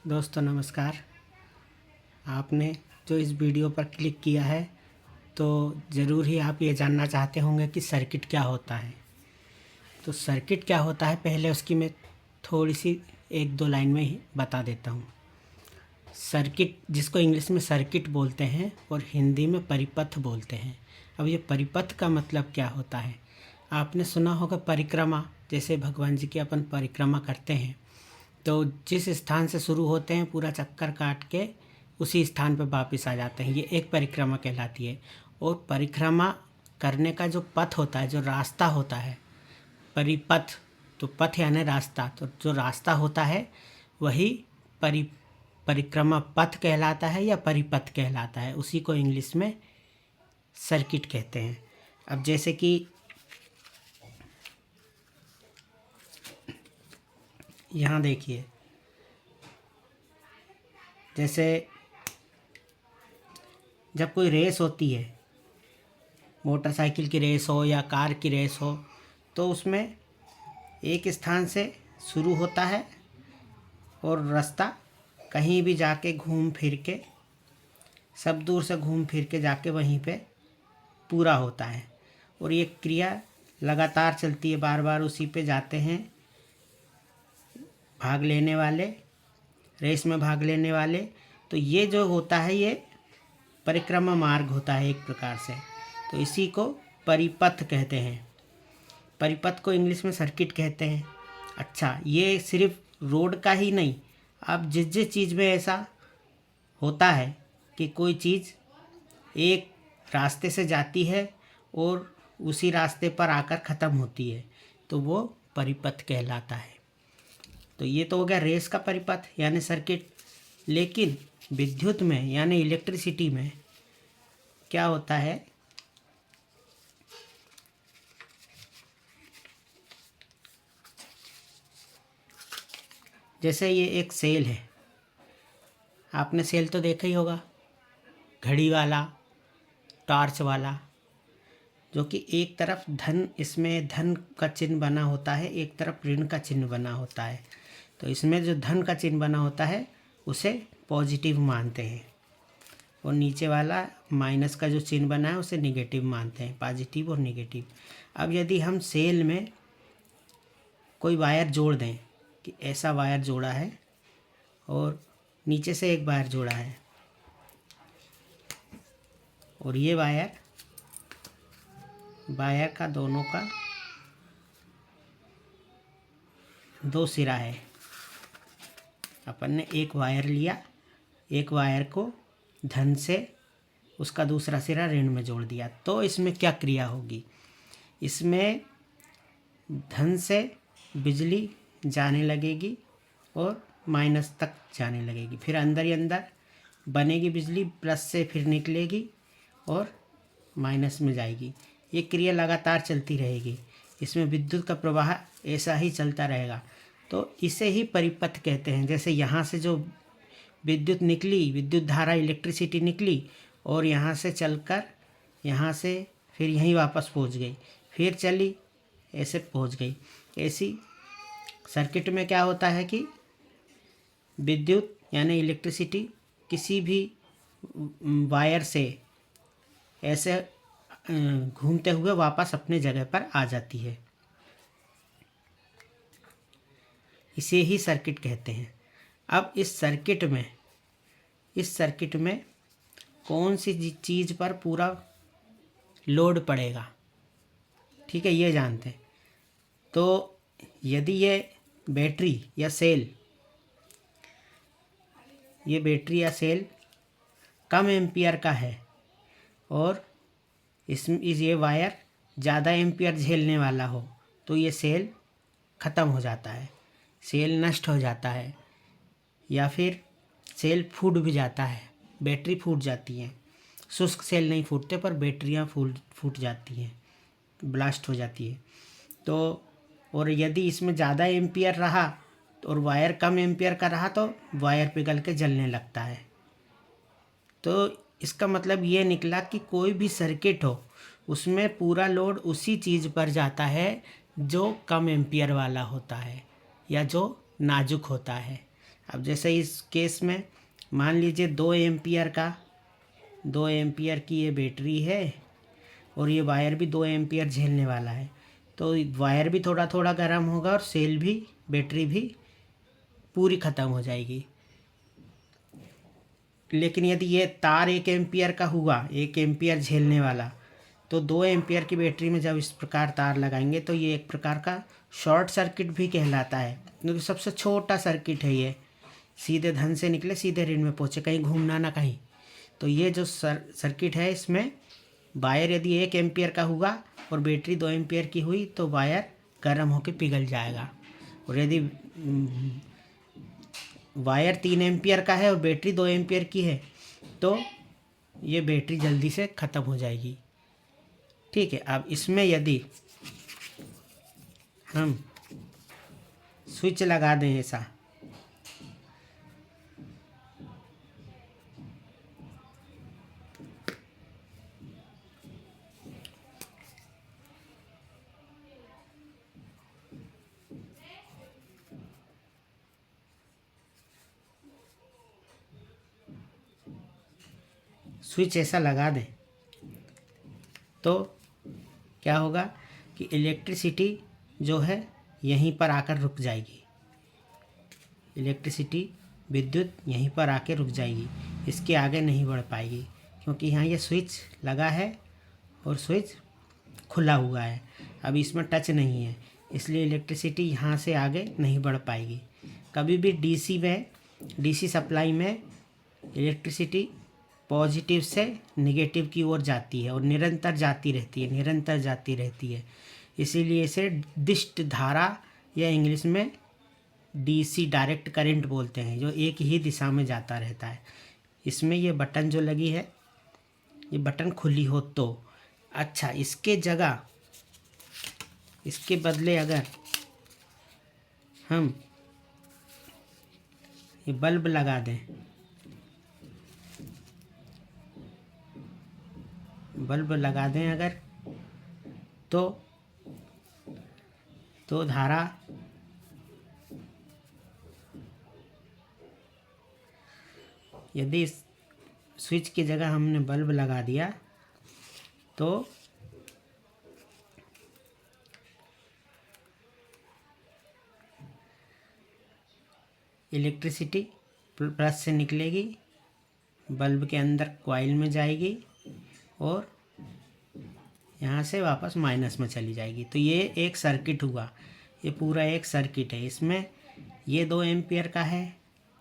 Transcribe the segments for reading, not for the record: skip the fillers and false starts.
दोस्तों नमस्कार। आपने जो इस वीडियो पर क्लिक किया है तो ज़रूर ही आप ये जानना चाहते होंगे कि सर्किट क्या होता है। तो सर्किट क्या होता है पहले उसकी मैं थोड़ी सी एक दो लाइन में ही बता देता हूँ। सर्किट जिसको इंग्लिश में सर्किट बोलते हैं और हिंदी में परिपथ बोलते हैं। अब ये परिपथ का मतलब क्या होता है? आपने सुना होगा परिक्रमा, जैसे भगवान जी की अपन परिक्रमा करते हैं तो जिस स्थान से शुरू होते हैं पूरा चक्कर काट के उसी स्थान पर वापस आ जाते हैं, ये एक परिक्रमा कहलाती है। और परिक्रमा करने का जो पथ होता है, जो रास्ता होता है, परिपथ, तो पथ यानी रास्ता, तो जो रास्ता होता है वही परिक्रमा पथ कहलाता है या परिपथ कहलाता है। उसी को इंग्लिश में सर्किट कहते हैं। अब जैसे कि यहाँ देखिए, जैसे जब कोई रेस होती है, मोटरसाइकिल की रेस हो या कार की रेस हो, तो उसमें एक स्थान से शुरू होता है और रास्ता कहीं भी जाके घूम फिर के, सब दूर से घूम फिर के जाके वहीं पे पूरा होता है। और ये क्रिया लगातार चलती है, बार बार उसी पे जाते हैं भाग लेने वाले, रेस में भाग लेने वाले। तो ये जो होता है ये परिक्रमा मार्ग होता है एक प्रकार से, तो इसी को परिपथ कहते हैं। परिपथ को इंग्लिश में सर्किट कहते हैं। अच्छा, ये सिर्फ रोड का ही नहीं, अब जिस जिस चीज़ में ऐसा होता है कि कोई चीज़ एक रास्ते से जाती है और उसी रास्ते पर आकर ख़त्म होती है, तो वो परिपथ कहलाता है। तो ये तो हो गया रेस का परिपथ यानी सर्किट। लेकिन विद्युत में यानी इलेक्ट्रिसिटी में क्या होता है, जैसे ये एक सेल है, आपने सेल तो देखा ही होगा, घड़ी वाला, टॉर्च वाला, जो कि एक तरफ धन, इसमें धन का चिन्ह बना होता है, एक तरफ ऋण का चिन्ह बना होता है। तो इसमें जो धन का चिन्ह बना होता है उसे पॉजिटिव मानते हैं और नीचे वाला माइनस का जो चिन्ह बना है उसे निगेटिव मानते हैं, पॉजिटिव और निगेटिव। अब यदि हम सेल में कोई वायर जोड़ दें कि ऐसा वायर जोड़ा है और नीचे से एक वायर जोड़ा है और ये वायर का दोनों का दो सिरा है, अपन ने एक वायर लिया, एक वायर को धन से उसका दूसरा सिरा ऋण में जोड़ दिया, तो इसमें क्या क्रिया होगी? इसमें धन से बिजली जाने लगेगी और माइनस तक जाने लगेगी, फिर अंदर ही अंदर बनेगी बिजली, प्लस से फिर निकलेगी और माइनस में जाएगी। ये क्रिया लगातार चलती रहेगी, इसमें विद्युत का प्रवाह ऐसा ही चलता रहेगा। तो इसे ही परिपथ कहते हैं। जैसे यहाँ से जो विद्युत निकली, विद्युत धारा, इलेक्ट्रिसिटी निकली और यहाँ से चलकर यहाँ से फिर यहीं वापस पहुँच गई, फिर चली, ऐसे पहुँच गई। ऐसी सर्किट में क्या होता है कि विद्युत यानी इलेक्ट्रिसिटी किसी भी वायर से ऐसे घूमते हुए वापस अपने जगह पर आ जाती है, इसे ही सर्किट कहते हैं। अब इस सर्किट में कौन सी चीज़ पर पूरा लोड पड़ेगा, ठीक है, ये जानते हैं। तो यदि ये बैटरी या सेल कम एम्पियर का है और ये वायर ज़्यादा एम्पियर झेलने वाला हो, तो ये सेल ख़त्म हो जाता है, सेल नष्ट हो जाता है, या फिर सेल फूट भी जाता है, बैटरी फूट जाती है। शुष्क सेल नहीं फूटते पर बैटरियाँ फूट जाती हैं, ब्लास्ट हो जाती है। तो और यदि इसमें ज़्यादा एम्पियर रहा और वायर कम एम्पियर का रहा तो वायर पिघल के जलने लगता है। तो इसका मतलब ये निकला कि कोई भी सर्किट हो उसमें पूरा लोड उसी चीज़ पर जाता है जो कम एम्पियर वाला होता है या जो नाजुक होता है। अब जैसे इस केस में मान लीजिए 2 एम्पियर की ये बैटरी है और ये वायर भी 2 एम्पियर झेलने वाला है, तो वायर भी थोड़ा थोड़ा गर्म होगा और सेल भी, बैटरी भी पूरी ख़त्म हो जाएगी। लेकिन यदि ये तार 1 एम्पियर का हुआ, 1 एम्पियर झेलने वाला, तो 2 एम्पियर की बैटरी में जब इस प्रकार तार लगाएंगे तो ये एक प्रकार का शॉर्ट सर्किट भी कहलाता है, क्योंकि सबसे छोटा सर्किट है ये, सीधे धन से निकले सीधे ऋण में पहुँचे, कहीं घूमना ना कहीं। तो ये जो सर्किट है, इसमें वायर यदि 1 एम्पियर का हुआ और बैटरी 2 एम्पियर की हुई तो वायर गर्म होकर पिघल जाएगा। और यदि वायर 3 एम्पियर का है और बैटरी 2 एम्पियर की है तो ये बैटरी जल्दी से ख़त्म हो जाएगी। ठीक है, अब इसमें यदि हम स्विच लगा दें ऐसा, स्विच ऐसा लगा दें तो क्या होगा कि इलेक्ट्रिसिटी जो है यहीं पर आकर रुक जाएगी, इलेक्ट्रिसिटी, विद्युत यहीं पर आके रुक जाएगी, इसके आगे नहीं बढ़ पाएगी, क्योंकि यहाँ ये स्विच लगा है और स्विच खुला हुआ है, अभी इसमें टच नहीं है, इसलिए इलेक्ट्रिसिटी यहाँ से आगे नहीं बढ़ पाएगी। कभी भी डीसी सप्लाई में इलेक्ट्रिसिटी पॉजिटिव से नेगेटिव की ओर जाती है और निरंतर जाती रहती है, इसीलिए इसे दिष्ट धारा या इंग्लिश में डीसी डायरेक्ट करंट बोलते हैं, जो एक ही दिशा में जाता रहता है। इसमें ये बटन जो लगी है, ये बटन खुली हो तो अच्छा, इसके बदले अगर हम ये बल्ब लगा दें, अगर तो धारा यदि स्विच की जगह हमने बल्ब लगा दिया तो इलेक्ट्रिसिटी प्लस से निकलेगी, बल्ब के अंदर कॉइल में जाएगी और यहाँ से वापस माइनस में चली जाएगी। तो ये एक सर्किट हुआ, ये पूरा एक सर्किट है। इसमें ये 2 एम्पियर का है,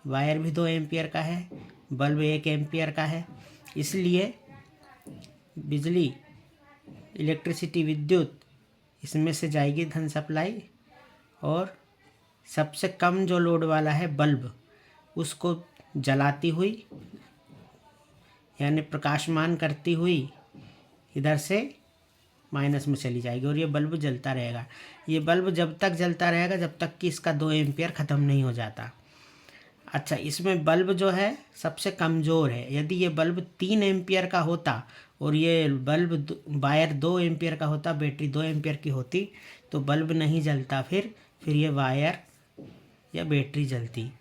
वायर भी 2 एम्पियर का है, बल्ब 1 एम्पियर का है, इसलिए बिजली, इलेक्ट्रिसिटी, विद्युत इसमें से जाएगी धन सप्लाई, और सबसे कम जो लोड वाला है बल्ब, उसको जलाती हुई यानी प्रकाशमान करती हुई इधर से माइनस में चली जाएगी और ये बल्ब जलता रहेगा। ये बल्ब जब तक जलता रहेगा जब तक कि इसका 2 एम्पियर ख़त्म नहीं हो जाता। अच्छा, इसमें बल्ब जो है सबसे कमज़ोर है। यदि ये बल्ब 3 एम्पियर का होता और ये बल्ब वायर 2 एम्पियर का होता, बैटरी 2 एम्पियर की होती, तो बल्ब नहीं जलता, फिर ये वायर या बैटरी जलती।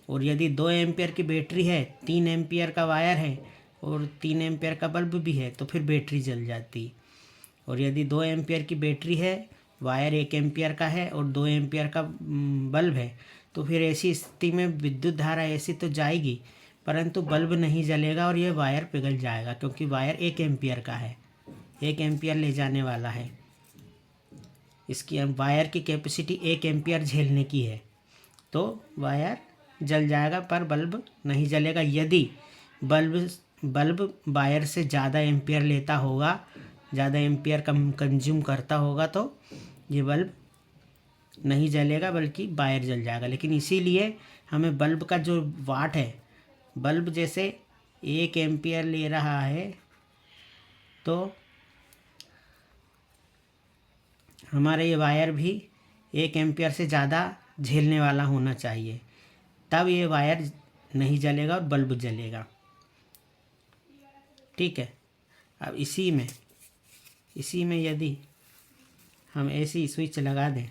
और यदि 2 एम्पियर की बैटरी है, 3 एम्पियर का वायर है और 3 एम्पियर का बल्ब भी है, तो फिर बैटरी जल जाती। और यदि 2 एम्पियर की बैटरी है, वायर 1 एम्पियर का है और 2 एम्पियर का बल्ब है, तो फिर ऐसी स्थिति में विद्युत धारा ऐसी तो जाएगी, परंतु बल्ब नहीं जलेगा और ये वायर पिघल जाएगा, क्योंकि वायर 1 एम्पियर का है, 1 एम्पियर ले जाने वाला है। इसकी वायर की कैपेसिटी 1 एम्पियर झेलने की है, तो वायर जल जाएगा पर बल्ब नहीं जलेगा। यदि बल्ब वायर से ज़्यादा एम्पियर लेता होगा, ज़्यादा एम्पियर कंज्यूम करता होगा, तो ये बल्ब नहीं जलेगा बल्कि वायर जल जाएगा। लेकिन इसीलिए हमें बल्ब का जो वाट है, बल्ब जैसे 1 एम्पियर ले रहा है तो हमारा ये वायर भी 1 एम्पियर से ज़्यादा झेलने वाला होना चाहिए, तब ये वायर नहीं जलेगा और बल्ब जलेगा। ठीक है, अब इसी में यदि हम ऐसी स्विच लगा दें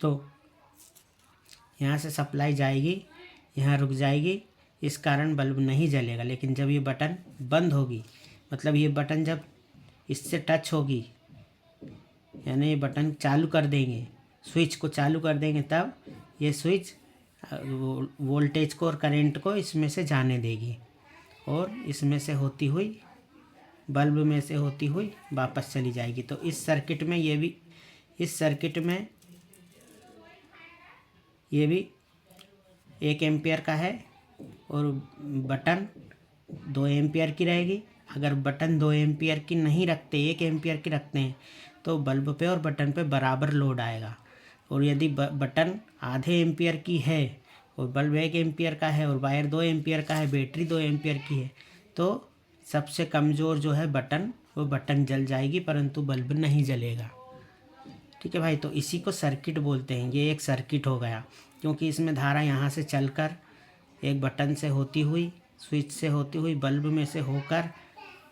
तो यहाँ से सप्लाई जाएगी, यहाँ रुक जाएगी, इस कारण बल्ब नहीं जलेगा। लेकिन जब ये बटन बंद होगी, मतलब ये बटन जब इससे टच होगी, यानी ये बटन चालू कर देंगे, स्विच को चालू कर देंगे, तब ये स्विच वोल्टेज को और करंट को इसमें से जाने देगी और इसमें से होती हुई, बल्ब में से होती हुई वापस चली जाएगी। तो इस सर्किट में इस सर्किट में ये भी 1 एम्पियर का है और बटन 2 एम्पियर की रहेगी। अगर बटन 2 एम्पियर की नहीं रखते, 1 एम्पियर की रखते हैं, तो बल्ब पे और बटन पे बराबर लोड आएगा। और यदि बटन आधे एम्पियर की है और बल्ब 1 एम्पियर का है और वायर 2 एम्पियर का है, बैटरी 2 एम्पियर की है, तो सबसे कमज़ोर जो है बटन, वो बटन जल जाएगी परंतु बल्ब नहीं जलेगा। ठीक है भाई, तो इसी को सर्किट बोलते हैं। ये एक सर्किट हो गया, क्योंकि इसमें धारा यहाँ से चलकर एक बटन से होती हुई, स्विच से होती हुई, बल्ब में से होकर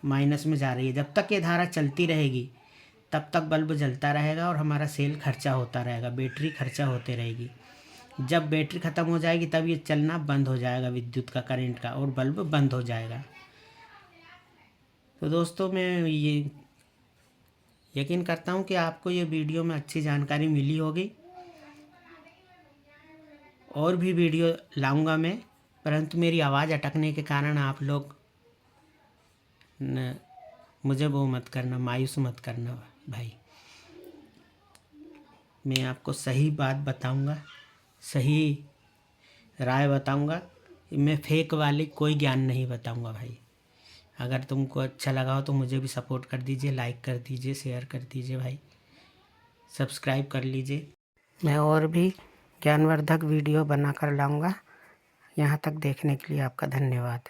माइनस में जा रही है। जब तक ये धारा चलती रहेगी तब तक बल्ब जलता रहेगा और हमारा सेल खर्चा होता रहेगा, बैटरी खर्चा होते रहेगी। जब बैटरी ख़त्म हो जाएगी तब ये चलना बंद हो जाएगा, विद्युत का, करंट का, और बल्ब बंद हो जाएगा। तो दोस्तों, मैं ये यकीन करता हूँ कि आपको ये वीडियो में अच्छी जानकारी मिली होगी। और भी वीडियो लाऊंगा मैं, परंतु मेरी आवाज़ अटकने के कारण आप लोग मुझे वो मत करना, मायूस मत करना भाई। मैं आपको सही बात बताऊंगा, सही राय बताऊंगा। मैं फेक वाली कोई ज्ञान नहीं बताऊंगा भाई। अगर तुमको अच्छा लगा हो तो मुझे भी सपोर्ट कर दीजिए, लाइक कर दीजिए, शेयर कर दीजिए भाई, सब्सक्राइब कर लीजिए। मैं और भी ज्ञानवर्धक वीडियो बनाकर लाऊंगा। यहाँ तक देखने के लिए आपका धन्यवाद।